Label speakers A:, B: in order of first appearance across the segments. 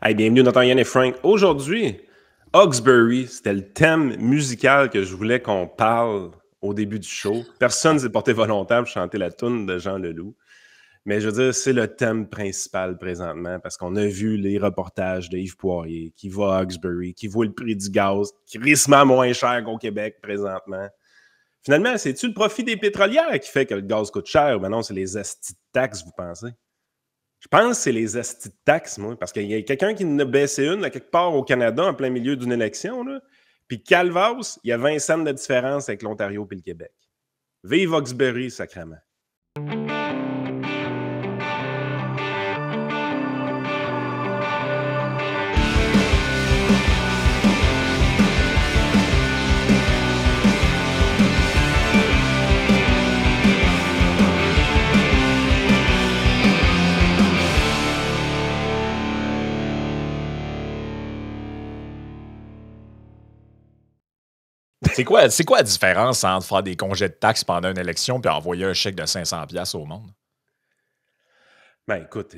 A: Hey, bienvenue dans Yann et Frank. Aujourd'hui, Hawkesbury, c'était le thème musical que je voulais qu'on parle au début du show. Personne ne s'est porté volontaire pour chanter la toune de Jean Leloup. Mais je veux dire, c'est le thème principal présentement parce qu'on a vu les reportages de Yves Poirier qui va à Hawkesbury, qui voit le prix du gaz crissement moins cher qu'au Québec présentement. Finalement, c'est-tu le profit des pétrolières qui fait que le gaz coûte cher? Ben non, c'est les astis de taxes, vous pensez? Je pense que c'est les astis de taxes, moi, parce qu'il y a quelqu'un qui en a baissé une à quelque part au Canada en plein milieu d'une élection, là. Puis Calvas, il y a 20 cents de différence avec l'Ontario et le Québec. Vive Hawkesbury, sacrément.
B: C'est quoi la différence entre faire des congés de taxes pendant une élection et envoyer un chèque de 500$ au monde?
A: Ben écoute,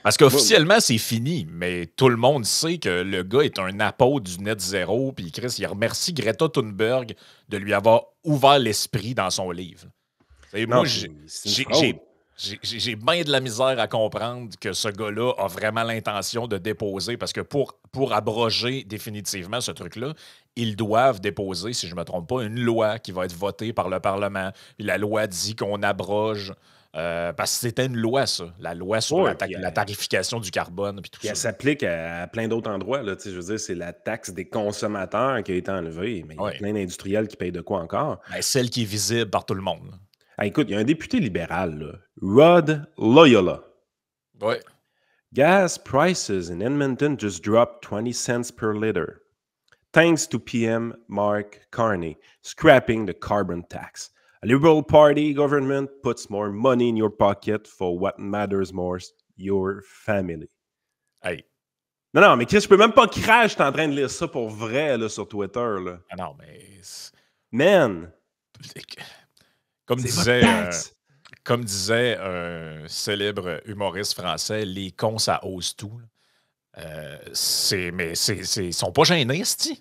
B: Parce qu'officiellement, c'est fini, mais tout le monde sait que le gars est un apôtre du net zéro, puis Chris, il remercie Greta Thunberg de lui avoir ouvert l'esprit dans son livre.
A: non,
B: Moi,
A: c'est une fraude.
B: j'ai bien de la misère à comprendre que ce gars-là a vraiment l'intention de déposer, parce que pour abroger définitivement ce truc-là, ils doivent déposer, si je ne me trompe pas, une loi qui va être votée par le Parlement. Puis la loi dit qu'on abroge, parce que c'était une loi, ça, la loi sur
A: Ouais,
B: la tarification du carbone. Puis tout
A: Puis elle
B: ça.
A: s'applique à plein d'autres endroits. Là, je veux dire, c'est la taxe des consommateurs qui a été enlevée, mais il y a
B: Ouais.
A: plein d'industriels qui payent de quoi encore.
B: Ben, celle qui est visible par tout le monde. Là.
A: Ah, écoute, il y a un député libéral, là, Rod Loyola.
B: Ouais.
A: Gas prices in Edmonton just dropped 20 cents per liter, thanks to PM Mark Carney scrapping the carbon tax. A Liberal Party government puts more money in your pocket for what matters most, your family.
B: Hey.
A: Non, mais Chris, je peux même pas crash, je suis en train de lire ça pour vrai là, sur Twitter. Là.
B: Ah non, mais...
A: Man!
B: Comme
A: C'est
B: disait,
A: votre taxe!
B: comme disait un célèbre humoriste français, les cons, ça ose tout. Mais ils sont pas gênés, c'ti.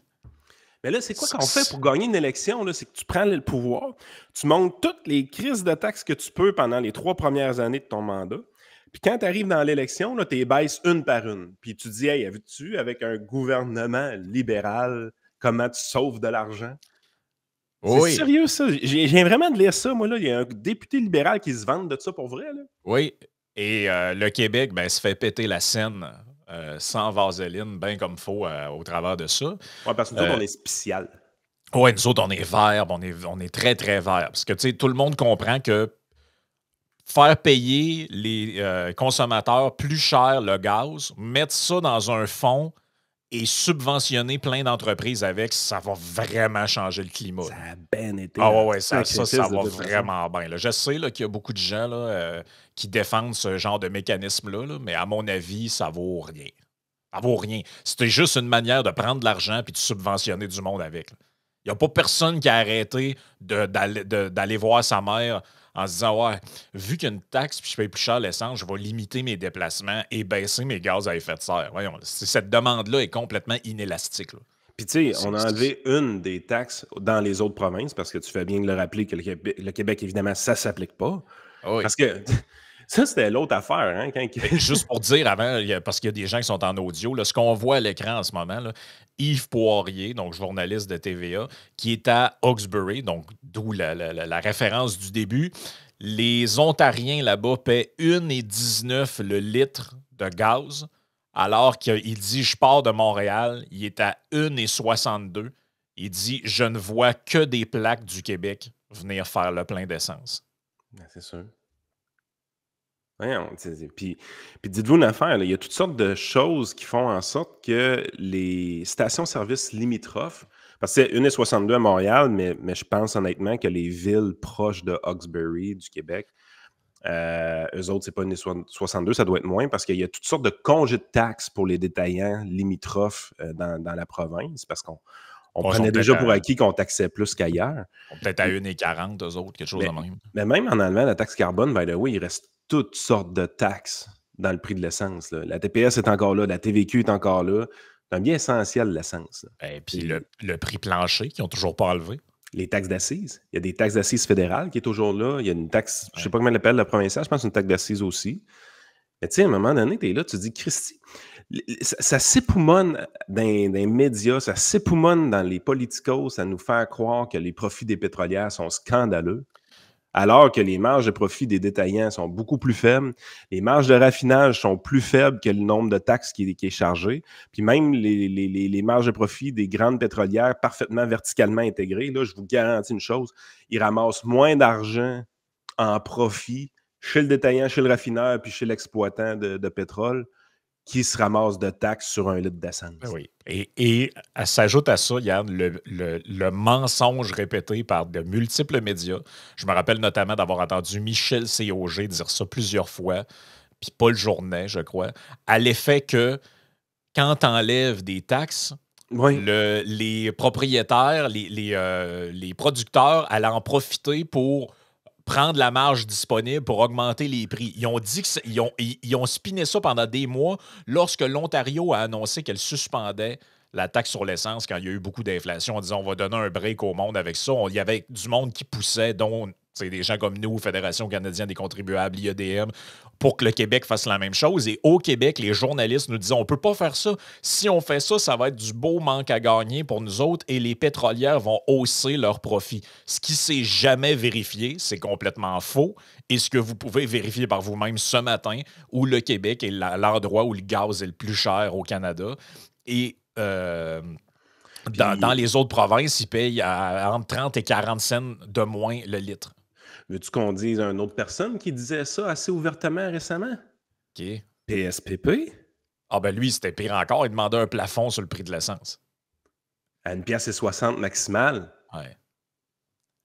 A: Mais là, c'est quoi qu'on fait pour gagner une élection? Là? C'est que tu prends le pouvoir, tu montes toutes les crises de taxes que tu peux pendant les 3 premières années de ton mandat. Puis quand tu arrives dans l'élection, tu les baisses une par une. Puis tu dis, hey, as-tu, avec un gouvernement libéral, comment tu sauves de l'argent?
B: Oui.
A: C'est sérieux, ça? J'ai vraiment de lire ça, moi. Là. Il y a un député libéral qui se vante de ça pour vrai. Là.
B: Oui. Et le Québec se fait péter la scène sans vaseline, bien comme il faut au travers de ça.
A: Oui, parce que nous autres, on est spécial.
B: Oui, nous autres, on est verts, on est très, très verts. Parce que, tu sais, tout le monde comprend que faire payer les consommateurs plus cher le gaz, mettre ça dans un fonds et subventionner plein d'entreprises avec, ça va vraiment changer le climat.
A: Ça a bien été.
B: Ah ouais, ça va vraiment bien. Là. Je sais qu'il y a beaucoup de gens là, qui défendent ce genre de mécanisme-là, là, mais à mon avis, ça vaut rien. Ça vaut rien. C'était juste une manière de prendre de l'argent et de subventionner du monde avec. Là. Il n'y a pas personne qui a arrêté d'aller voir sa mère en se disant « Ouais, vu qu'il y a une taxe puis je paye plus cher l'essence, je vais limiter mes déplacements et baisser mes gaz à effet de serre. » Voyons, cette demande-là est complètement inélastique. Là.
A: Puis, tu sais, on a enlevé une des taxes dans les autres provinces parce que tu fais bien de le rappeler que le Québec, évidemment, ça ne s'applique pas.
B: Oui.
A: Parce que ça, c'était l'autre affaire. Hein,
B: Juste pour dire avant, parce qu'il y a des gens qui sont en audio, là, ce qu'on voit à l'écran en ce moment, là, Yves Poirier, donc journaliste de TVA, qui est à Hawkesbury, donc d'où la référence du début. Les Ontariens là-bas paient 1,19 le litre de gaz, alors qu'il dit « Je pars de Montréal », il est à 1,62. Il dit « Je ne vois que des plaques du Québec venir faire le plein d'essence. »
A: C'est sûr. Voyons, puis dites-vous une affaire, là, il y a toutes sortes de choses qui font en sorte que les stations-service limitrophes, parce que c'est 1,62 à Montréal, mais je pense honnêtement que les villes proches de Hawkesbury, du Québec, eux autres, c'est pas 1,62, ça doit être moins, parce qu'il y a toutes sortes de congés de taxes pour les détaillants limitrophes dans la province, parce qu'on prenait déjà pour acquis qu'on taxait plus qu'ailleurs.
B: Peut-être à 1,40, eux autres, quelque chose de même.
A: Mais même en enlevant la taxe carbone, by the way, il reste toutes sortes de taxes dans le prix de l'essence. Là. La TPS est encore là, la TVQ est encore là. C'est un bien essentiel, l'essence.
B: Et puis le prix plancher qu'ils n'ont toujours pas enlevé.
A: Les taxes d'assises. Il y a des taxes d'assises fédérales qui est toujours là. Il y a une taxe, je ne sais pas comment elle l'appelle, la provinciale, je pense une taxe d'assises aussi. Mais tu sais, à un moment donné, tu es là, tu te dis, Christy, ça s'époumonne dans les médias, ça s'époumonne dans les politicos, ça nous fait croire que les profits des pétrolières sont scandaleux, alors que les marges de profit des détaillants sont beaucoup plus faibles, les marges de raffinage sont plus faibles que le nombre de taxes qui est chargé, puis même les marges de profit des grandes pétrolières parfaitement verticalement intégrées, là, je vous garantis une chose, ils ramassent moins d'argent en profit chez le détaillant, chez le raffineur, puis chez l'exploitant de pétrole, qui se ramasse de taxes sur un litre d'essence.
B: Oui. Et s'ajoute à ça, Yann, le mensonge répété par de multiples médias. Je me rappelle notamment d'avoir entendu Michel C.O.G. dire ça plusieurs fois, puis Paul Journet, je crois, à l'effet que quand tu enlèves des taxes,
A: oui.
B: Les propriétaires, les producteurs allaient en profiter pour prendre la marge disponible pour augmenter les prix. Ils ont dit ils ont spiné ça pendant des mois lorsque l'Ontario a annoncé qu'elle suspendait la taxe sur l'essence quand il y a eu beaucoup d'inflation en disant on va donner un break au monde avec ça. Il y avait du monde qui poussait, dont des gens comme nous, Fédération canadienne des contribuables, IEDM, pour que le Québec fasse la même chose. Et au Québec, les journalistes nous disaient on ne peut pas faire ça. Si on fait ça, ça va être du beau manque à gagner pour nous autres et les pétrolières vont hausser leurs profits. Ce qui ne s'est jamais vérifié, c'est complètement faux. Et ce que vous pouvez vérifier par vous-même ce matin, où le Québec est l'endroit où le gaz est le plus cher au Canada. Et dans les autres provinces, ils payent entre 30 et 40 cents de moins le litre.
A: Veux-tu qu'on dise à une autre personne qui disait ça assez ouvertement récemment?
B: OK.
A: PSPP?
B: Ah ben lui, c'était pire encore. Il demandait un plafond sur le prix de l'essence.
A: À 1,60$ maximal?
B: Ouais.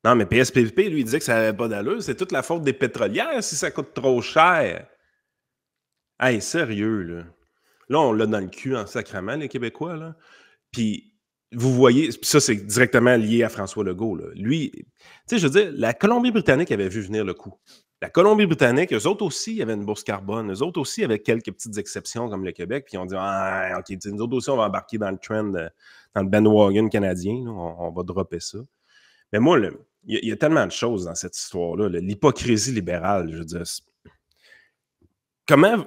A: Non, mais PSPP, lui, il disait que ça n'avait pas d'allure. C'est toute la faute des pétrolières si ça coûte trop cher. Hey, sérieux, là. Là, on l'a dans le cul en sacrament, les Québécois, là. Puis, vous voyez, ça, c'est directement lié à François Legault, là. Lui, tu sais, je veux dire, la Colombie-Britannique avait vu venir le coup. La Colombie-Britannique, eux autres aussi, il y avait une bourse carbone. Eux autres aussi, il y avait quelques petites exceptions comme le Québec. Puis, ils ont dit, ah, OK, nous autres aussi, on va embarquer dans le trend, dans le bandwagon canadien. Là, on va dropper ça. Mais moi, il y a tellement de choses dans cette histoire-là. L'hypocrisie libérale, je veux dire. Comment...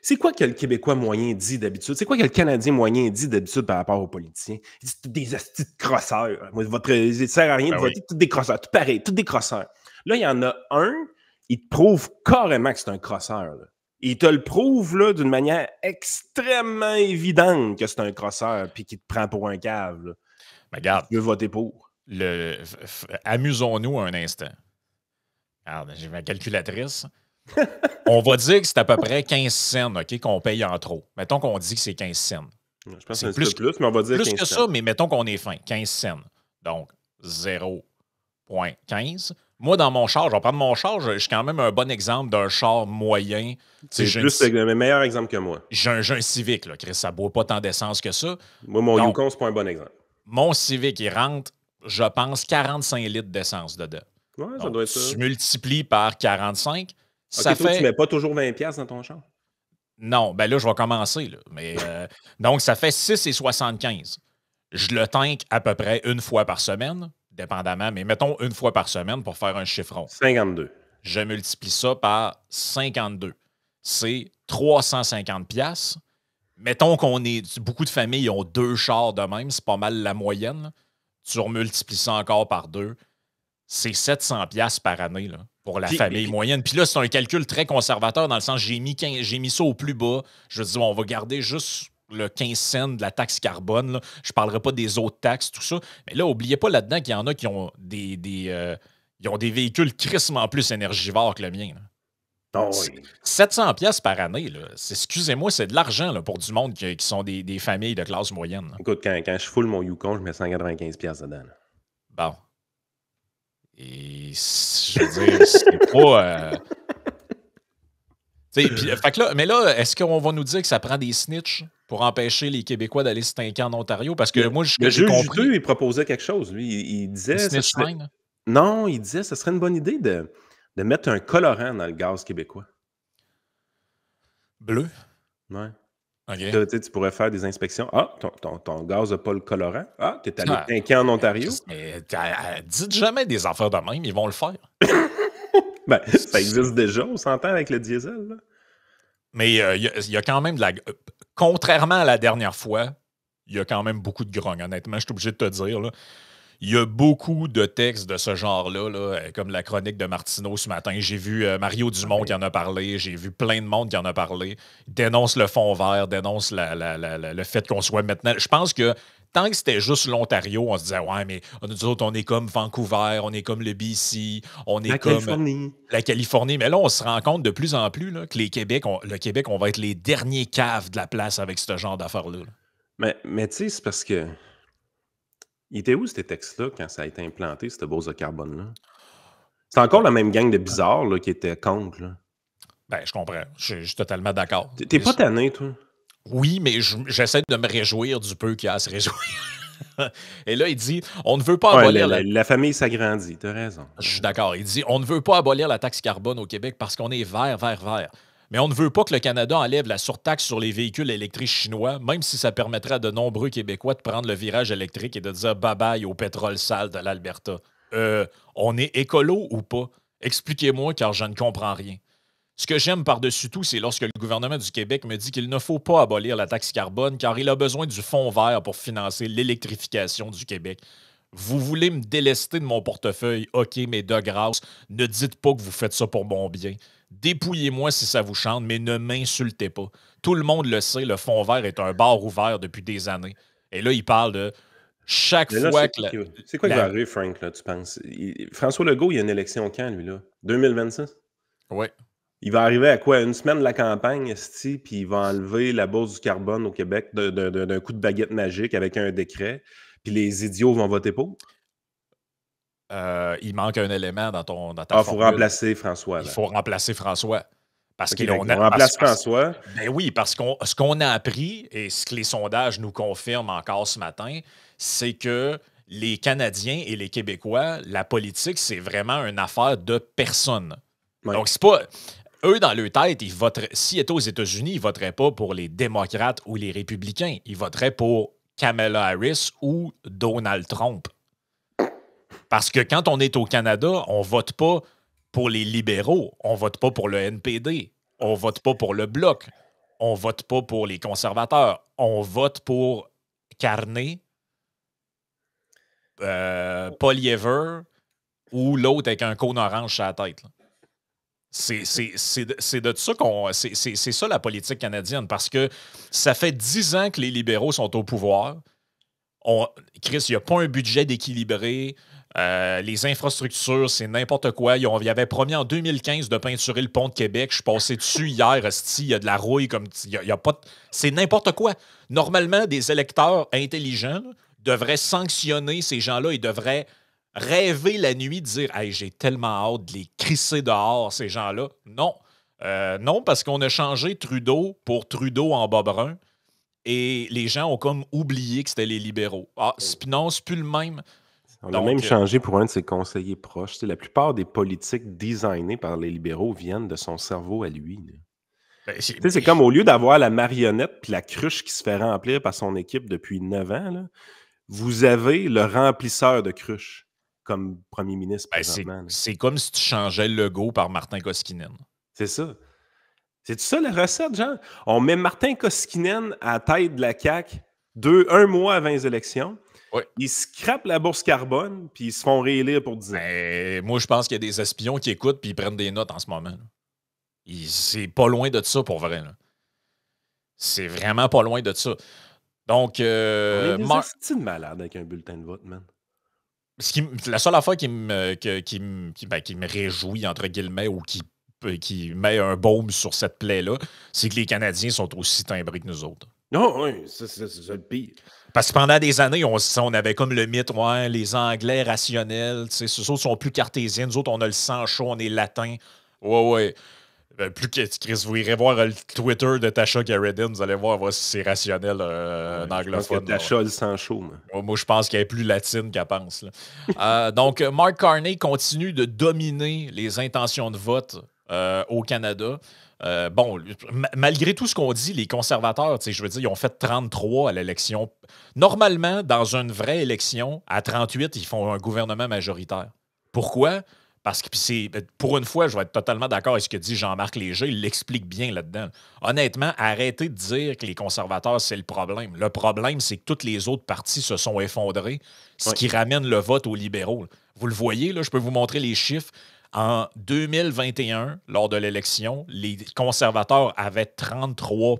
A: C'est quoi que le Québécois moyen dit d'habitude? C'est quoi que le Canadien moyen dit d'habitude par rapport aux politiciens? Il dit des astis de crosseurs. Ça ne sert à rien de voter, tous des crosseurs. Tout pareil, tous des crosseurs. Là, il y en a un, il te prouve carrément que c'est un crosseur. Là. Il te le prouve là, d'une manière extrêmement évidente que c'est un crosseur puis qu'il te prend pour un cave. Là.
B: Mais regarde.
A: Tu veux voter pour.
B: Amusons-nous un instant. Regarde, j'ai ma calculatrice. On va dire que c'est à peu près 15 cents qu'on paye en trop. Mettons qu'on dit que c'est 15 cents.
A: Je pense que c'est un petit peu plus, mais on va dire
B: plus
A: 15
B: que
A: cents.
B: ça, mais mettons qu'on est fin. 15 cents. Donc, 0,15. Moi, dans mon char, je vais prendre mon char, je suis quand même un bon exemple d'un char moyen.
A: C'est plus le meilleur exemple que moi.
B: J'ai un Civic, là, Chris, ça ne boit pas tant d'essence que ça.
A: Moi, mon Yukon, c'est pas un bon exemple.
B: Mon Civic, il rentre, je pense, 45 litres d'essence dedans.
A: Ouais, ça doit être ça.
B: Tu multiplies par 45.
A: Ça fait... tu mets pas toujours 20$ dans ton char?
B: Non, ben là, je vais commencer. Là. Mais, donc, ça fait 6,75. Je le tank à peu près une fois par semaine, dépendamment, mais mettons une fois par semaine pour faire un chiffron.
A: 52.
B: Je multiplie ça par 52. C'est 350$. Mettons qu'on est... Beaucoup de familles ont 2 chars de même, c'est pas mal la moyenne. Là. Tu remultiplies ça encore par 2. C'est 700$ par année là, pour la famille moyenne. Puis là, c'est un calcul très conservateur dans le sens j'ai mis ça au plus bas. Je dis, on va garder juste le 15 cents de la taxe carbone. Là. Je ne parlerai pas des autres taxes, tout ça. Mais là, n'oubliez pas là-dedans qu'il y en a qui ont ils ont des véhicules crissement plus énergivores que le mien. Là.
A: Oh oui.
B: 700$ par année, là, excusez-moi, c'est de l'argent là, pour du monde qui sont des familles de classe moyenne. Là.
A: Écoute, quand je foule mon Yukon, je mets 195$ dedans. Là.
B: Bon. Et je veux dire, c'est pas. Fait que là, mais là, est-ce qu'on va nous dire que ça prend des snitches pour empêcher les Québécois d'aller se tinker en Ontario? Parce que moi,
A: le juge Juteux, il proposait quelque chose. Lui, il disait. Non, il disait que ce serait une bonne idée de mettre un colorant dans le gaz québécois.
B: Bleu?
A: Ouais.
B: OK.
A: Là, tu pourrais faire des inspections. Ah, ton gaz n'a pas le colorant. Ah, t'es allé
B: Ah,
A: trinquer en
B: mais
A: Ontario.
B: Chris, mais dites jamais des affaires de même, ils vont le faire.
A: Ben, ça existe déjà, on s'entend avec le diesel, là.
B: Mais il y a quand même de la. Contrairement à la dernière fois, il y a quand même beaucoup de grogne, honnêtement, je suis obligé de te dire. Là. Il y a beaucoup de textes de ce genre-là, là, comme la chronique de Martineau ce matin. J'ai vu Mario Dumont qui en a parlé, j'ai vu plein de monde qui en a parlé. Il dénonce le fond vert, dénonce le fait qu'on soit maintenant. Je pense que tant que c'était juste l'Ontario, on se disait, ouais, mais nous autres, on est comme Vancouver, on est comme le BC, on est
A: La
B: comme
A: Californie.
B: la Californie. Mais là, on se rend compte de plus en plus là, que le Québec, on va être les derniers caves de la place avec ce genre d'affaires-là.
A: Mais tu sais, c'est parce que. Il était où ces textes-là quand ça a été implanté, cette bourse de carbone-là? C'est encore la même gang de bizarres là, qui étaient contre. Là.
B: Ben, je comprends. Je suis totalement d'accord.
A: T'es pas tanné, toi?
B: Oui, mais j'essaie de me réjouir du peu qu'il y a à se réjouir. Et là, il dit on ne veut pas
A: Ouais,
B: abolir
A: la famille s'agrandit, t'as raison.
B: Je suis d'accord. Il dit on ne veut pas abolir la taxe carbone au Québec parce qu'on est vert, vert, vert. Mais on ne veut pas que le Canada enlève la surtaxe sur les véhicules électriques chinois, même si ça permettrait à de nombreux Québécois de prendre le virage électrique et de dire bye-bye au pétrole sale de l'Alberta. On est écolo ou pas? Expliquez-moi car je ne comprends rien. Ce que j'aime par-dessus tout, c'est lorsque le gouvernement du Québec me dit qu'il ne faut pas abolir la taxe carbone car il a besoin du fonds vert pour financer l'électrification du Québec. Vous voulez me délester de mon portefeuille? OK, mais de grâce, ne dites pas que vous faites ça pour mon bien. Dépouillez-moi si ça vous chante, mais ne m'insultez pas. Tout le monde le sait, le fonds vert est un bar ouvert depuis des années. Et là, il parle de chaque
A: Mais là,
B: fois que
A: c'est quoi qui va arriver, Frank, là, tu penses? François Legault, il y a une élection quand, lui, là? 2026?
B: Ouais.
A: Il va arriver à quoi? Une semaine de la campagne, esti, puis il va enlever la bourse du carbone au Québec d'un coup de baguette magique avec un décret, puis les idiots vont voter pour?
B: Il manque un élément dans ta
A: Ah, il faut
B: formule.
A: remplacer François,
B: Il
A: là.
B: faut remplacer François. Parce
A: OK,
B: qu'on
A: on
B: a.
A: remplace François.
B: Ben oui, parce que ce qu'on a appris, et ce que les sondages nous confirment encore ce matin, c'est que les Canadiens et les Québécois, la politique, c'est vraiment une affaire de personne.
A: Ouais.
B: Donc, c'est pas. Eux, dans leur tête, ils voteraient. S'ils étaient aux États-Unis, ils ne voteraient pas pour les démocrates ou les républicains. Ils voteraient pour Kamala Harris ou Donald Trump. Parce que quand on est au Canada, on vote pas pour les libéraux, on vote pas pour le NPD, on vote pas pour le Bloc, on vote pas pour les conservateurs, on vote pour Carney, Poliever ou l'autre avec un cône orange sur la tête. Là. C'est de ça qu'on. C'est ça la politique canadienne, parce que ça fait 10 ans que les libéraux sont au pouvoir. Chris, il n'y a pas un budget d'équilibré. Les infrastructures, c'est n'importe quoi. Il y avait promis en 2015 de peinturer le pont de Québec. Je suis passé dessus hier. Il y a de la rouille. Y a pas c'est n'importe quoi. Normalement, des électeurs intelligents là, devraient sanctionner ces gens-là. Ils devraient rêver la nuit de dire hey, j'ai tellement hâte de les crisser dehors, ces gens-là. Non. Non, parce qu'on a changé Trudeau pour Trudeau en bas brun. Et les gens ont comme oublié que c'était les libéraux. Ah, non, c'est plus le même.
A: On a
B: Donc,
A: même changé pour un de ses conseillers proches. Tu sais, la plupart des politiques designées par les libéraux viennent de son cerveau à lui. Là.
B: ben,
A: Tu sais, c'est comme au lieu d'avoir la marionnette puis la cruche qui se fait remplir par son équipe depuis 9 ans, là, vous avez le remplisseur de cruche comme premier ministre présentement.
B: c'est comme si tu changeais le logo par Martin Koskinen.
A: C'est ça. C'est ça la recette, genre? On met Martin Koskinen à la tête de la CAQ un mois avant les élections.
B: Oui.
A: Ils scrapent la bourse carbone, puis ils se font réélire pour 10 ans.
B: Ben, moi, je pense qu'il y a des espions qui écoutent puis ils prennent des notes en ce moment. C'est pas loin de ça pour vrai. Là. C'est vraiment pas loin de ça. Donc,
A: On est des hosties de malades avec un bulletin de vote, man.
B: La seule affaire qui me réjouit, entre guillemets, ou qui met un baume sur cette plaie-là, c'est que les Canadiens sont aussi timbrés que nous autres.
A: Non, oui, c'est le pire.
B: Parce que pendant des années, on avait comme le mythe, ouais, les Anglais rationnels, ceux autres sont plus cartésiens, nous autres, on a le sang chaud, on est latin. Ouais. Plus que Chris, vous irez voir le Twitter de Tasha Carradine, vous allez voir si c'est rationnel en anglophone.
A: Je pense que Tasha le sang chaud.
B: Moi, je pense qu'elle est plus latine qu'elle pense. Donc, Mark Carney continue de dominer les intentions de vote au Canada. Bon, malgré tout ce qu'on dit, les conservateurs, je veux dire, ils ont fait 33 à l'élection. Normalement, dans une vraie élection, à 38, ils font un gouvernement majoritaire. Pourquoi? Parce que pour une fois, je vais être totalement d'accord avec ce que dit Jean-Marc Léger, il l'explique bien là-dedans. Honnêtement, arrêtez de dire que les conservateurs, c'est le problème. Le problème, c'est que toutes les autres partis se sont effondrés, ce qui ramène le vote aux libéraux. Vous le voyez, là, je peux vous montrer les chiffres. En 2021, lors de l'élection, les conservateurs avaient 33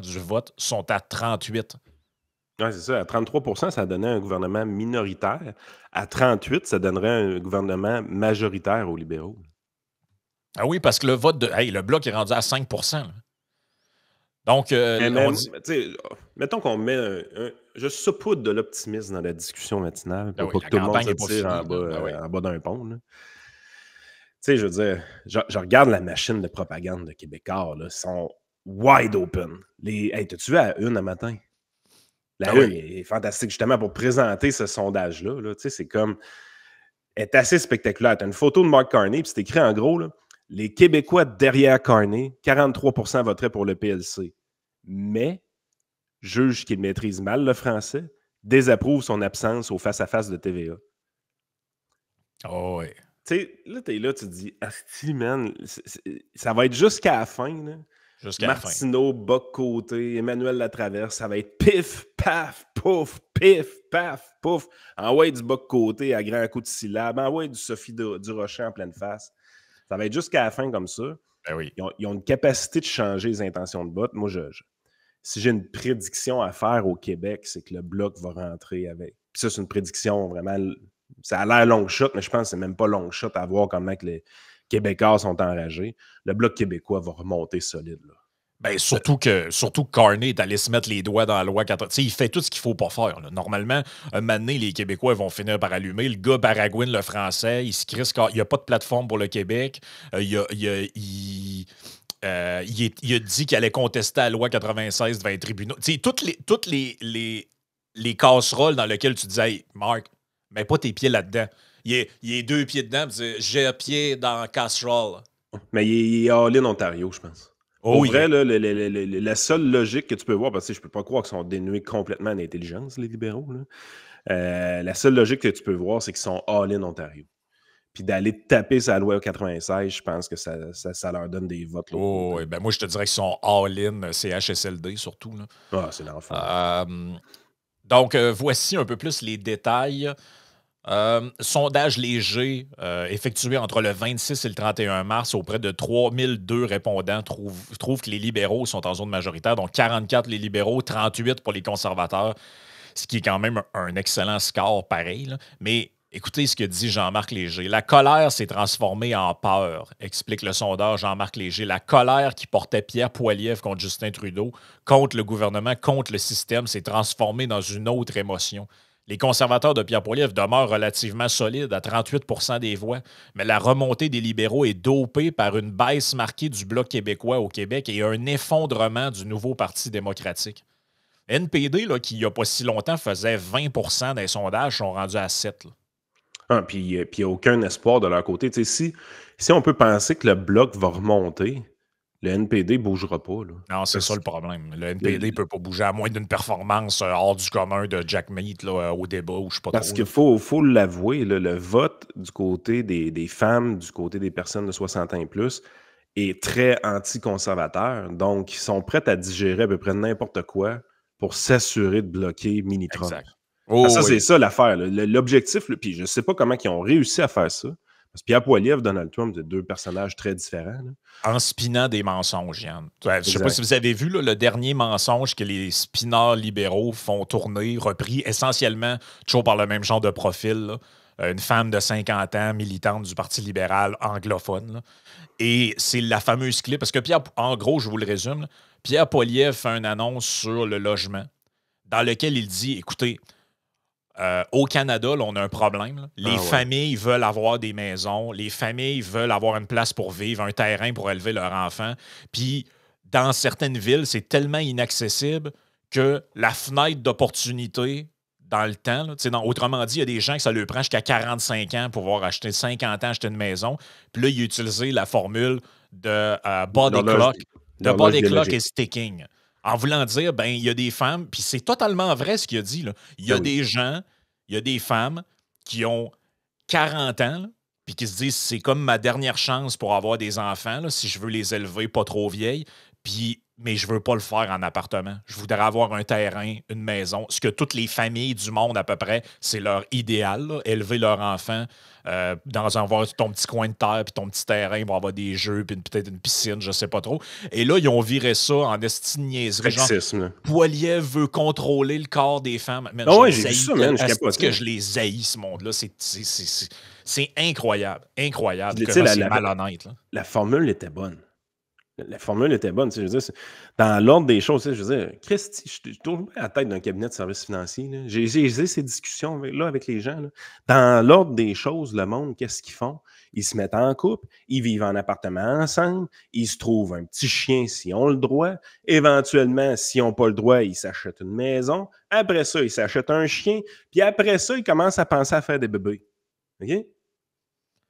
B: du vote, sont à 38.
A: Oui, c'est ça. À 33 ça donnait un gouvernement minoritaire. À 38 ça donnerait un gouvernement majoritaire aux libéraux.
B: Ah oui, parce que le vote le Bloc est rendu à 5 là. Donc,
A: mettons qu'on met je saupoudre de l'optimisme dans la discussion matinale pour pas que tout le monde se tire en bas d'un pont. Tu sais, je veux dire, je regarde la machine de propagande de Québécois, là, ils sont wide open. Hey, t'as-tu vu à une un matin? La une est fantastique, justement, pour présenter ce sondage-là. Là, c'est comme... est assez spectaculaire. Tu as une photo de Mark Carney, puis c'est écrit en gros, là, les Québécois derrière Carney, 43 voteraient pour le PLC. Mais, juge qu'il maîtrise mal le français, désapprouve son absence au face-à-face de TVA.
B: Oh oui.
A: Tu sais, là, t'es là, tu te dis, asti, man, ça va être jusqu'à la fin, là. Martineau, Bock-Côté, Emmanuel Latraverse, ça va être pif, paf, pouf, pif, paf, pouf. Envoyer du Bock-Côté à grand coup de syllabe, envoyer du Sophie Durocher en pleine face. Ça va être jusqu'à la fin comme ça.
B: Ben oui.
A: Ils ont une capacité de changer les intentions de vote. Moi, si j'ai une prédiction à faire au Québec, c'est que le Bloc va rentrer avec. Puis ça, c'est une prédiction vraiment... Ça a l'air long shot, mais je pense que c'est même pas long shot à voir comment que les Québécois sont enragés. Le Bloc québécois va remonter solide, là.
B: Ben, surtout que Carney est allé se mettre les doigts dans la loi 80. Il fait tout ce qu'il ne faut pas faire. Là. Normalement, un moment donné, les Québécois vont finir par allumer. Le gars baragouine le français. Il se crisse. Il n'y a pas de plateforme pour le Québec. Il a dit qu'il allait contester la loi 96 devant les tribunaux. Toutes les casseroles dans lesquelles tu disais, hey, Marc, mets pas tes pieds là-dedans. Il est 2 pieds dedans. J'ai un pied dans la casserole.
A: Mais il est all-in Ontario, je pense. Au vrai, là, la seule logique que tu peux voir, parce que je peux pas croire qu'ils sont dénués complètement d'intelligence, les libéraux, là. La seule logique que tu peux voir, c'est qu'ils sont all-in Ontario. Puis d'aller taper sa loi 96, je pense que ça leur donne des votes.
B: Oui, ben moi, je te dirais qu'ils sont all-in CHSLD, surtout. Là.
A: Ah, c'est l'enfer.
B: Donc, voici un peu plus les détails. Sondage léger effectué entre le 26 et le 31 mars auprès de 3002 répondants trouvent que les libéraux sont en zone majoritaire, donc 44 les libéraux, 38 pour les conservateurs, ce qui est quand même un excellent score pareil. Là. Mais écoutez ce que dit Jean-Marc Léger. La colère s'est transformée en peur, explique le sondeur Jean-Marc Léger. La colère qui portait Pierre Poilievre contre Justin Trudeau, contre le gouvernement, contre le système, s'est transformée dans une autre émotion. Les conservateurs de Pierre Poilievre demeurent relativement solides à 38 des voix, mais la remontée des libéraux est dopée par une baisse marquée du Bloc québécois au Québec et un effondrement du nouveau Parti démocratique. NPD, là, qui il n'y a pas si longtemps faisait 20 des sondages, sont rendus à 7.
A: Puis il n'y a aucun espoir de leur côté. Si on peut penser que le Bloc va remonter, le NPD ne bougera pas. Là.
B: Non, c'est ça le problème. Le NPD ne peut pas bouger à moins d'une performance hors du commun de Jack Meat là, au débat ou je sais pas
A: Parce
B: trop.
A: qu'il faut l'avouer, là, le vote du côté des femmes, du côté des personnes de 60 ans et plus, est très anti-conservateur. Donc, ils sont prêts à digérer à peu près n'importe quoi pour s'assurer de bloquer Mini-Trump. C'est ça l'affaire. L'objectif, puis je ne sais pas comment ils ont réussi à faire ça. Parce que Pierre Poilievre et Donald Trump, c'est deux personnages très différents. Là.
B: En spinant des mensonges, Yann. Je ne sais pas si vous avez vu là, le dernier mensonge que les spinneurs libéraux font tourner, repris essentiellement toujours par le même genre de profil. Là. Une femme de 50 ans, militante du Parti libéral anglophone. Là. Et c'est la fameuse clip. Parce que Pierre, en gros, je vous le résume, là, Pierre Poilievre fait une annonce sur le logement dans lequel il dit, écoutez, au Canada, là, on a un problème. Là. Les familles veulent avoir des maisons. Les familles veulent avoir une place pour vivre, un terrain pour élever leurs enfants. Puis, dans certaines villes, c'est tellement inaccessible que la fenêtre d'opportunité dans le temps, là, autrement dit, il y a des gens que ça leur prend jusqu'à 45 ans pour pouvoir acheter 50 ans, acheter une maison. Puis là, il a utilisé la formule de body clock. The body clock is ticking. En voulant dire, ben, il y a des femmes, puis c'est totalement vrai ce qu'il a dit, là. Il y a des gens, il y a des femmes qui ont 40 ans, là, puis qui se disent, c'est comme ma dernière chance pour avoir des enfants, là, si je veux les élever pas trop vieilles, mais je veux pas le faire en appartement. Je voudrais avoir un terrain, une maison. Ce que toutes les familles du monde, à peu près, c'est leur idéal, là, élever leur enfant avoir ton petit coin de terre, puis ton petit terrain pour avoir des jeux, puis peut-être une piscine, je sais pas trop. Et là, ils ont viré ça en esti de niaiserie. Genre, Poilievre veut contrôler le corps des femmes. Man,
A: ouais, j'ai vu ça, man.
B: Est-ce que je les haïs, ce monde-là? C'est incroyable. Incroyable.
A: C'est
B: malhonnête. Là.
A: La formule était bonne. La formule était bonne. Je veux dire, dans l'ordre des choses, je veux dire, Christy, je tourne à la tête d'un cabinet de services financiers. J'ai ces discussions-là avec les gens. Là. Dans l'ordre des choses, le monde, qu'est-ce qu'ils font? Ils se mettent en couple, ils vivent en appartement ensemble, ils se trouvent un petit chien s'ils ont le droit. Éventuellement, s'ils n'ont pas le droit, ils s'achètent une maison. Après ça, ils s'achètent un chien. Puis après ça, ils commencent à penser à faire des bébés. OK?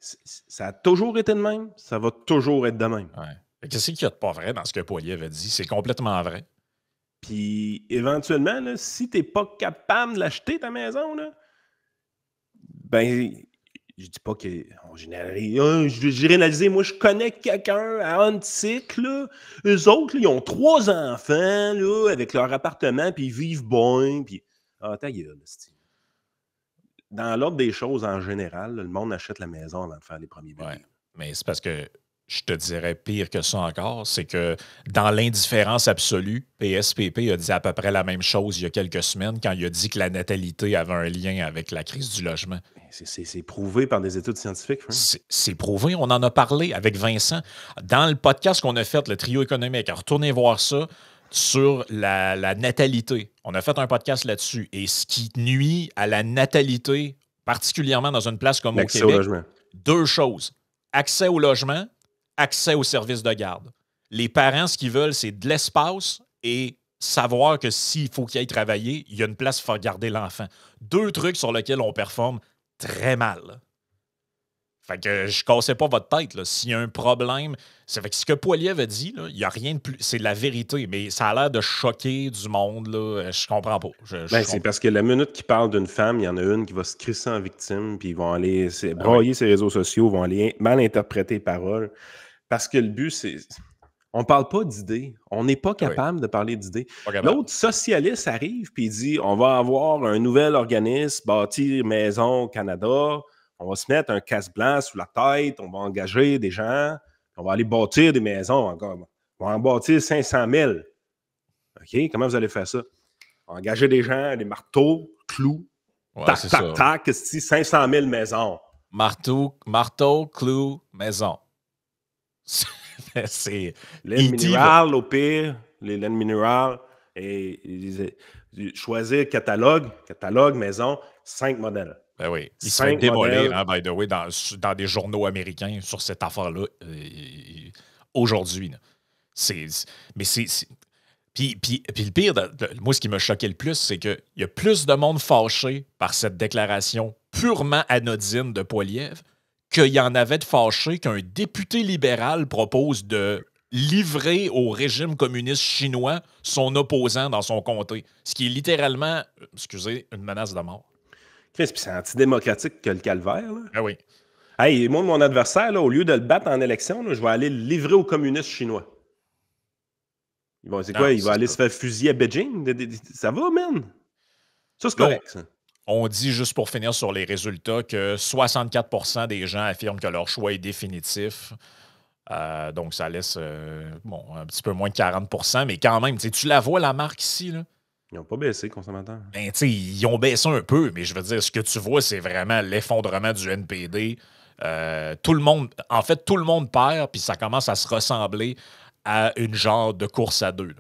A: Ça a toujours été de même. Ça va toujours être de même.
B: Ouais. Qu'est-ce qu'il y a de pas vrai dans ce que Poilievre a dit? C'est complètement vrai.
A: Puis, éventuellement, là, si tu n'es pas capable de l'acheter, ta maison, là, ben, je dis pas qu'on généralise. Je généralise. Moi, je connais quelqu'un à Huntsic, là. Eux autres, là, ils ont 3 enfants, là, avec leur appartement, puis ils vivent bien, puis... Ah, ta gueule, Steve. Dans l'ordre des choses, en général, le monde achète la maison avant de faire les premiers bébés.
B: Ouais, mais c'est parce que je te dirais pire que ça encore, c'est que dans l'indifférence absolue, PSPP a dit à peu près la même chose il y a quelques semaines quand il a dit que la natalité avait un lien avec la crise du logement.
A: C'est prouvé par des études scientifiques. Hein?
B: C'est prouvé, on en a parlé avec Vincent. Dans le podcast qu'on a fait, le trio économique, retournez voir ça sur la natalité. On a fait un podcast là-dessus. Et ce qui nuit à la natalité, particulièrement dans une place comme au Québec, 2 choses. Accès au logement, accès aux services de garde. Les parents, ce qu'ils veulent, c'est de l'espace et savoir que s'il faut qu'ils aillent travailler, il y a une place pour faire garder l'enfant. 2 trucs sur lesquels on performe très mal. Fait que je cassais pas votre tête. S'il y a un problème, c'est fait que ce que Poilievre a dit, il n'y a rien de plus. C'est la vérité, mais ça a l'air de choquer du monde. Là. Je comprends pas.
A: C'est parce que la minute qu'il parle d'une femme, il y en a une qui va se crisser en victime, puis ils vont aller broyer ses réseaux sociaux, vont aller mal interpréter les paroles. Parce que le but, c'est... On ne parle pas d'idées. On n'est pas capable de parler d'idées. L'autre socialiste arrive puis il dit on va avoir un nouvel organisme, bâtir maison au Canada, on va se mettre un casse blanc sous la tête, on va engager des gens, on va aller bâtir des maisons encore. On va en bâtir 500 000. OK? Comment vous allez faire ça? On va engager des gens, des marteaux, clous, tac, 500 000 maisons.
B: Marteau, clous, maison. C'est
A: laine minérale, au pire, les laines minérales, et choisir catalogue, maison, 5 modèles.
B: Ben oui, il se fait démolir, hein, by the way, dans des journaux américains sur cette affaire-là aujourd'hui. Puis le pire, moi, ce qui m'a choqué le plus, c'est qu'il y a plus de monde fâché par cette déclaration purement anodine de Poilievre qu'il y en avait de fâché qu'un député libéral propose de livrer au régime communiste chinois son opposant dans son comté. Ce qui est littéralement, une menace de mort.
A: Chris, puis c'est antidémocratique que le calvaire. Là.
B: Ah oui.
A: Hey, moi, mon adversaire, là, au lieu de le battre en élection, là, je vais aller le livrer aux communistes chinois. Il va aller se faire fusiller à Beijing? Ça va, man? Ça, c'est correct, ça.
B: On dit, juste pour finir sur les résultats, que 64% des gens affirment que leur choix est définitif. Donc, ça laisse un petit peu moins de 40%, mais quand même, tu la vois, la marque ici, là?
A: Ils n'ont pas baissé, consommateurs.
B: Ben, ils ont baissé un peu, mais je veux dire, ce que tu vois, c'est vraiment l'effondrement du NPD. Tout le monde perd, puis ça commence à se ressembler à une genre de course à 2. Là.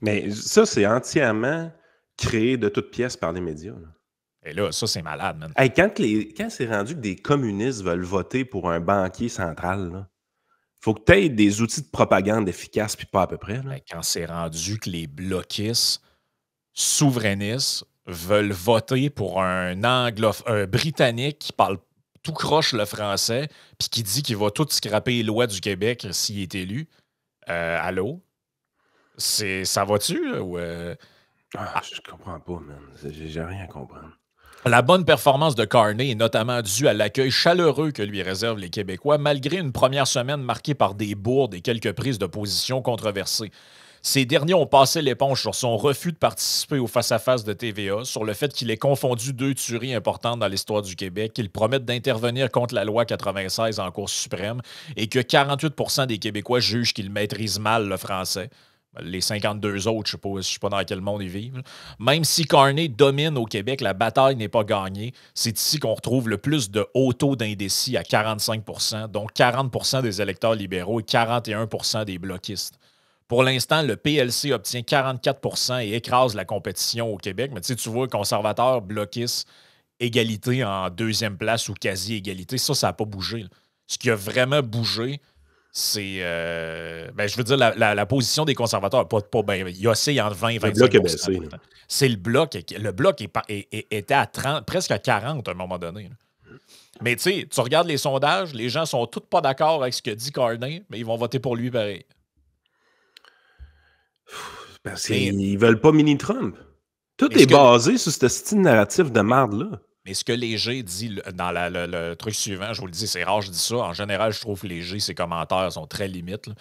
A: Mais ça, c'est entièrement créé de toutes pièces par les médias. Là.
B: Et là, ça, c'est malade, man.
A: Hey, quand c'est rendu que des communistes veulent voter pour un banquier central, il faut que tu aies des outils de propagande efficaces, puis pas à peu près. Là.
B: Quand c'est rendu que les bloquistes souverainistes veulent voter pour un Britannique qui parle tout croche le français, puis qui dit qu'il va tout scraper les lois du Québec s'il est élu. Allô? Ça va-tu? Ou,
A: Je comprends pas, man. J'ai rien à comprendre.
B: La bonne performance de Carney est notamment due à l'accueil chaleureux que lui réservent les Québécois, malgré une première semaine marquée par des bourdes et quelques prises de position controversées. Ces derniers ont passé l'éponge sur son refus de participer au face-à-face de TVA, sur le fait qu'il ait confondu 2 tueries importantes dans l'histoire du Québec, qu'il promette d'intervenir contre la loi 96 en Cour suprême et que 48% des Québécois jugent qu'il maîtrise mal le français. Les 52 autres, je ne sais pas dans quel monde ils vivent. Même si Carney domine au Québec, la bataille n'est pas gagnée. C'est ici qu'on retrouve le plus de hauts taux d'indécis à 45%, dont 40% des électeurs libéraux et 41% des bloquistes. Pour l'instant, le PLC obtient 44% et écrase la compétition au Québec. Mais tu vois, conservateurs, bloquistes, égalité en deuxième place ou quasi-égalité, ça n'a pas bougé. Là. Ce qui a vraiment bougé, c'est, je veux dire, la position des conservateurs, pas bien. Il y a assez entre 20 et 25%.
A: Le bloc est baissé.
B: C'est le bloc. Le bloc était à 30, presque à 40 à un moment donné. Là. Mais tu sais, tu regardes les sondages, les gens sont tous pas d'accord avec ce que dit Carney, mais ils vont voter pour lui pareil.
A: Parce qu'ils veulent pas mini-Trump. Tout est basé sur ce style narratif de merde-là.
B: Mais ce que Léger dit dans le truc suivant, je vous le dis, c'est rare, je dis ça. En général, je trouve que Léger, ses commentaires sont très limites. Là.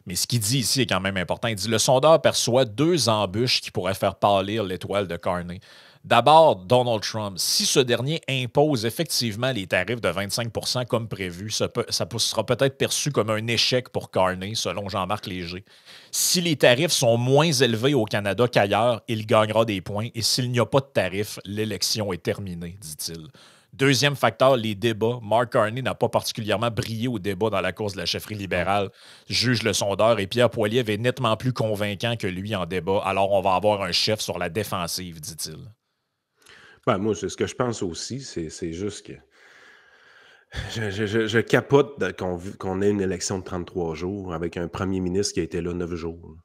B: Mais ce qu'il dit ici est quand même important. Il dit « Le sondeur perçoit 2 embûches qui pourraient faire pâlir l'étoile de Carney. D'abord, Donald Trump. Si ce dernier impose effectivement les tarifs de 25% comme prévu, ça sera peut-être perçu comme un échec pour Carney, selon Jean-Marc Léger. Si les tarifs sont moins élevés au Canada qu'ailleurs, il gagnera des points. Et s'il n'y a pas de tarifs, l'élection est terminée, dit-il. Deuxième facteur, les débats. Mark Carney n'a pas particulièrement brillé au débat dans la course de la chefferie libérale, juge le sondeur, et Pierre Poilievre est nettement plus convaincant que lui en débat. Alors on va avoir un chef sur la défensive, dit-il.
A: Ben, moi, ce que je pense aussi, c'est juste que je capote qu'on ait une élection de 33 jours avec un premier ministre qui a été là 9 jours.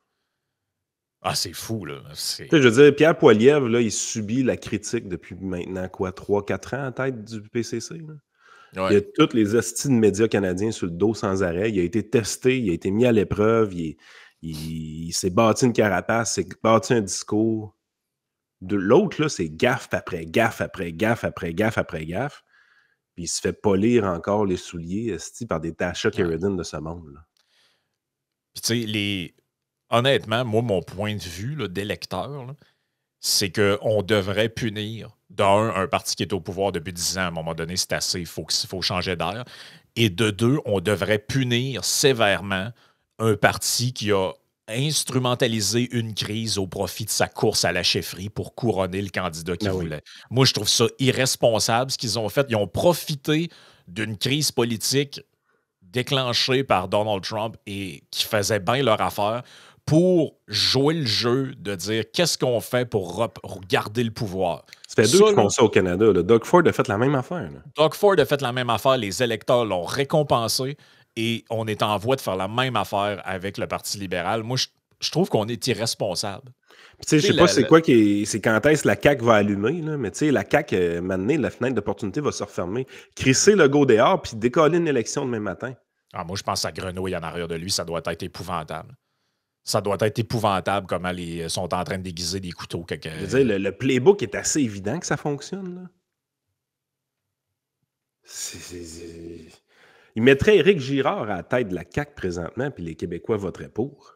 B: Ah, c'est fou, là.
A: Je veux dire, Pierre Poilievre, là, il subit la critique depuis maintenant, 3-4 ans à tête du PCC. Là. Ouais. Il y a tous les hosties de médias canadiens sur le dos sans arrêt. Il a été testé, il a été mis à l'épreuve, il s'est bâti une carapace, il s'est bâti un discours. De l'autre, là, c'est gaffe après gaffe après gaffe après gaffe après gaffe. Puis il se fait polir encore les souliers par des Tasha Sheridan de ce monde. Là.
B: Puis tu sais, honnêtement, moi, mon point de vue d'électeur, c'est qu'on devrait punir, un parti qui est au pouvoir depuis 10 ans, à un moment donné, c'est assez, il faut changer d'air. Et de 2, on devrait punir sévèrement un parti qui a instrumentaliser une crise au profit de sa course à la chefferie pour couronner le candidat qu'il voulait. Moi, je trouve ça irresponsable ce qu'ils ont fait. Ils ont profité d'une crise politique déclenchée par Donald Trump et qui faisait bien leur affaire pour jouer le jeu de dire qu'est-ce qu'on fait pour garder le pouvoir.
A: Ça fait 2 qui font ça au Canada. Là. Doug Ford a fait la même affaire. Là.
B: Doug Ford a fait la même affaire. Les électeurs l'ont récompensé. Et on est en voie de faire la même affaire avec le Parti libéral. Moi, je trouve qu'on est irresponsable.
A: Tu sais, je sais pas c'est quoi c'est quand est-ce que la CAQ va allumer, là, mais tu sais, la CAQ, maintenant, la fenêtre d'opportunité va se refermer. Crisser le go dehors puis décoller une élection demain matin.
B: Ah, moi, je pense à Grenouille en arrière de lui, ça doit être épouvantable. Ça doit être épouvantable comment ils sont en train de déguiser des couteaux.
A: Je veux dire, le playbook est assez évident que ça fonctionne. Là. Il mettrait Éric Girard à la tête de la CAQ présentement, puis les Québécois voteraient pour.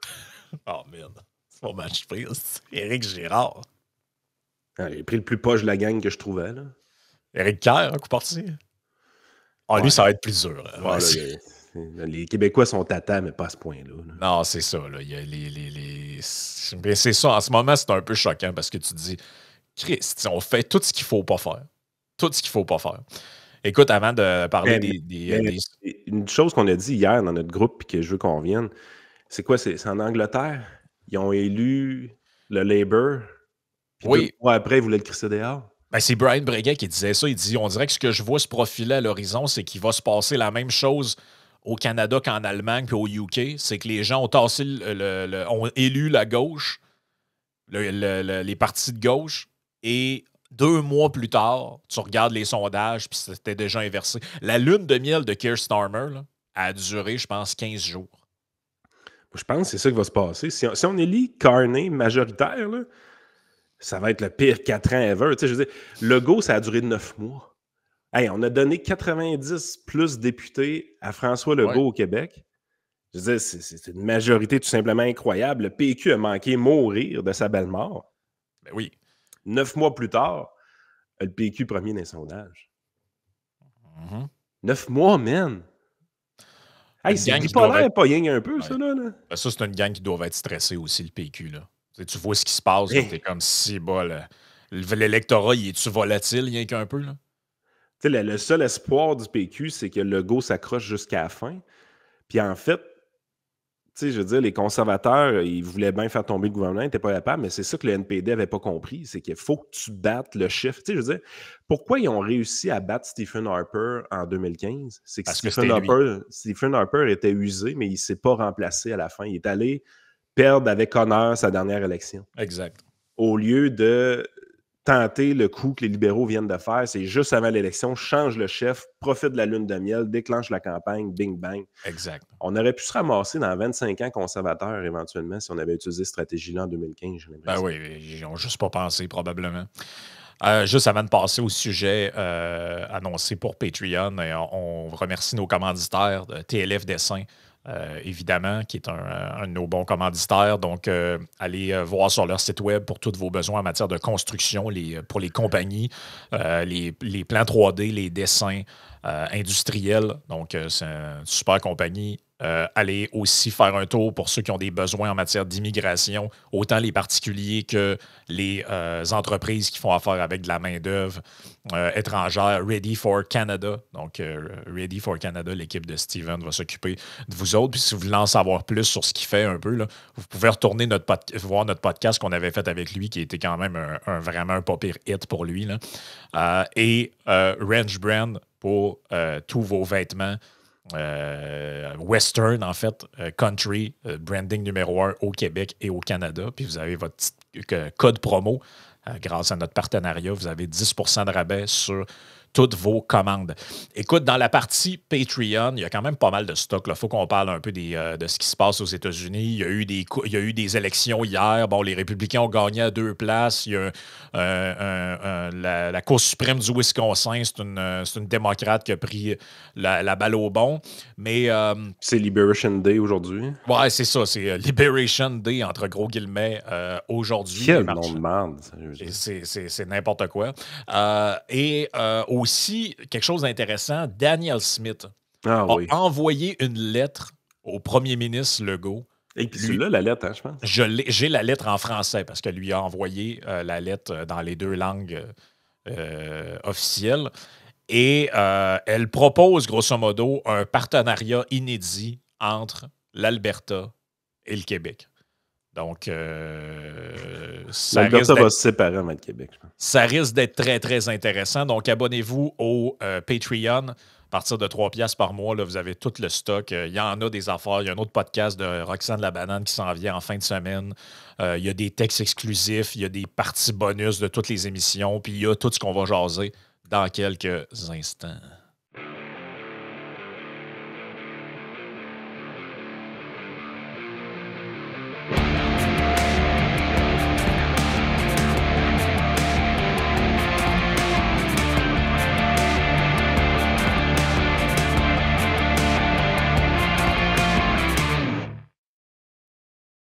B: Oh merde, c'est pas match pire, Éric Girard.
A: Ah, j'ai pris le plus poche de la gang que je trouvais. Là.
B: Éric Kerr, un coup parti. Ah, lui, ça va être plus dur.
A: Là, les Québécois sont tata, mais pas à ce point-là. Là.
B: Non, c'est ça. Là. Il y a c'est ça. En ce moment, c'est un peu choquant parce que tu te dis, Christ, on fait tout ce qu'il faut pas faire. Tout ce qu'il faut pas faire. Écoute, avant de parler
A: Une chose qu'on a dit hier dans notre groupe et que je veux qu'on revienne, c'est quoi? C'est en Angleterre. Ils ont élu le Labour. Puis 2 mois après, ils voulaient le crisser dehors.
B: Ben, c'est Brian Breguet qui disait ça. Il dit, on dirait que ce que je vois se profiler à l'horizon, c'est qu'il va se passer la même chose au Canada qu'en Allemagne puis au UK. C'est que les gens ont tassé ont élu la gauche, les partis de gauche, et 2 mois plus tard, tu regardes les sondages, puis c'était déjà inversé. La lune de miel de Keir Starmer là, a duré, je pense, 15 jours.
A: Je pense que c'est ça qui va se passer. Si on élit Carney majoritaire, là, ça va être le pire 4 ans ever. Tu sais, je veux dire, Legault, ça a duré 9 mois. Hey, on a donné 90 plus députés à François
B: Ouais.
A: Legault au Québec. Je veux dire, c'est une majorité tout simplement incroyable. Le PQ a manqué mourir de sa belle mort.
B: Ben oui.
A: 9 mois plus tard, le PQ premier dans les sondages. 9 mois, man! Hey, c'est bipolaire, pas rien un peu,
B: ouais.
A: ça, là.
B: Ben, ça, c'est une gang qui doit être stressée aussi, le PQ. Là. Tu vois ce qui se passe, t'es comme si, l'électorat, il est-tu volatile, rien qu'un peu? Là?
A: Le seul espoir du PQ, c'est que Legault s'accroche jusqu'à la fin. Puis en fait, je veux dire, les conservateurs, ils voulaient bien faire tomber le gouvernement, ils n'étaient pas capables, mais c'est ça que le NPD n'avait pas compris, c'est qu'il faut que tu battes le chiffre. Je veux dire, pourquoi ils ont réussi à battre Stephen Harper en 2015? C'est que Stephen Harper était usé, mais il ne s'est pas remplacé à la fin. Il est allé perdre avec honneur sa dernière élection.
B: Exact.
A: Au lieu de tenter le coup que les libéraux viennent de faire, c'est juste avant l'élection, change le chef, profite de la lune de miel, déclenche la campagne, bing bang.
B: Exact.
A: On aurait pu se ramasser dans 25 ans conservateurs éventuellement si on avait utilisé cette stratégie-là en 2015, j'ai l'impression.
B: Ben oui, ils n'ont juste pas pensé probablement. Juste avant de passer au sujet annoncé pour Patreon, on remercie nos commanditaires de TLF Dessin. Évidemment, qui est un de nos bons commanditaires. Donc, allez voir sur leur site web pour tous vos besoins en matière de construction, pour les compagnies, les plans 3D, les dessins industriels. Donc, c'est une super compagnie. Allez aussi faire un tour pour ceux qui ont des besoins en matière d'immigration, autant les particuliers que les entreprises qui font affaire avec de la main-d'œuvre étrangère. Ready for Canada. Donc, Ready for Canada, l'équipe de Steven va s'occuper de vous autres. Puis, si vous voulez en savoir plus sur ce qu'il fait un peu, là, vous pouvez retourner voir notre podcast qu'on avait fait avec lui, qui était quand même vraiment un pas pire hit pour lui. Là. Et Range Brand pour tous vos vêtements. Western, en fait, country, branding numéro 1 au Québec et au Canada. Puis vous avez votre petit code promo. Grâce à notre partenariat, vous avez 10% de rabais sur toutes vos commandes. Écoute, dans la partie Patreon, il y a quand même pas mal de stock. Il faut qu'on parle un peu de ce qui se passe aux États-Unis. Il y a eu des élections hier. Bon, les républicains ont gagné à 2 places. Il y a la Cour suprême du Wisconsin, c'est une démocrate qui a pris la balle au bon. Mais
A: c'est Liberation Day aujourd'hui.
B: Ouais, c'est ça. C'est Liberation Day, entre gros guillemets, aujourd'hui.
A: Quel nom de merde.
B: C'est n'importe quoi. Et aussi, quelque chose d'intéressant, Daniel Smith a envoyé une lettre au premier ministre Legault.
A: Et puis celui-là, la lettre, hein, je pense.
B: J'ai la lettre en français parce qu'elle lui a envoyé la lettre dans les 2 langues officielles. Et elle propose, grosso modo, un partenariat inédit entre l'Alberta et le Québec. Donc,
A: l'Alberta va se séparer avec le Québec, je pense.
B: Ça risque d'être très, très intéressant. Donc, abonnez-vous au Patreon. À partir de 3$ par mois, là, vous avez tout le stock. Il y en a des affaires. Il y a un autre podcast de Roxane la Banane qui s'en vient en fin de semaine. Il y a des textes exclusifs. Il y a des parties bonus de toutes les émissions. Puis, il y a tout ce qu'on va jaser dans quelques instants.